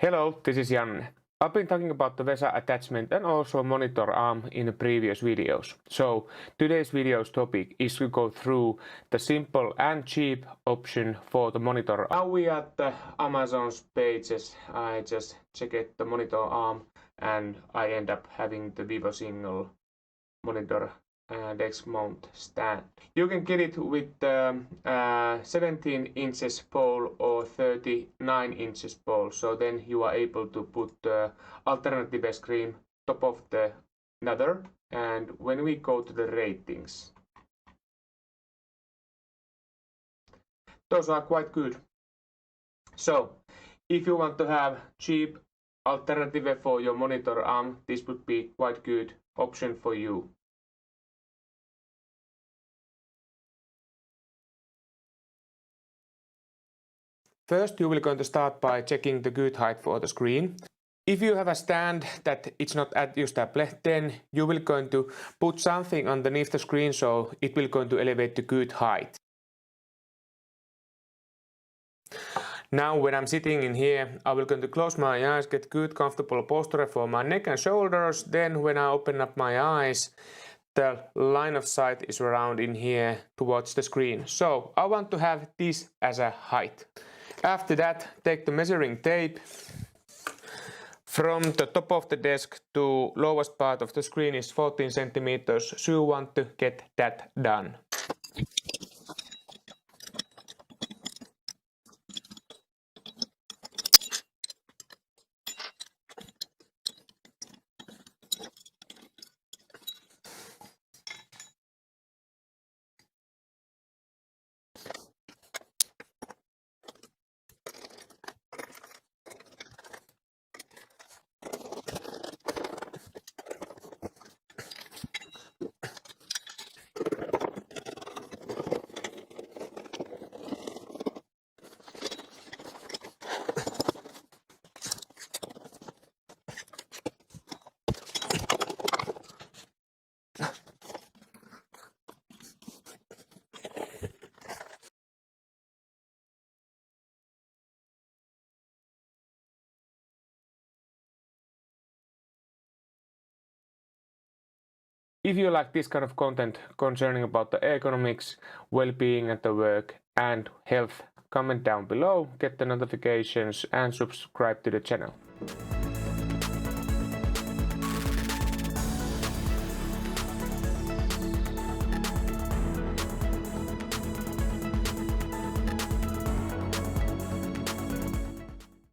Hello, this is Janne. I've been talking about the VESA attachment and also monitor arm in the previous videos. So today's video's topic is to go through the simple and cheap option for the monitor. Now we are at the Amazon's pages. I just checked the monitor arm and I end up having the Vivo single monitor desk mount stand. You can get it with 17 inches pole or 39 inches pole, so then you are able to put the alternative screen top of the another. And when we go to the ratings, those are quite good. So if you want to have cheap alternative for your monitor arm, this would be quite good option for you. First, you will going to start by checking the good height for the screen. If you have a stand that it's not adjustable, then you will going to put something underneath the screen so it will going to elevate the good height. Now when I'm sitting in here, I will going to close my eyes, get good comfortable posture for my neck and shoulders. Then when I open up my eyes, the line of sight is around in here towards the screen. So I want to have this as a height. After that, take the measuring tape. From the top of the desk to lowest part of the screen is 14 centimeters, so you want to get that done. If you like this kind of content concerning about the ergonomics, well-being at the work and health, comment down below, get the notifications and subscribe to the channel.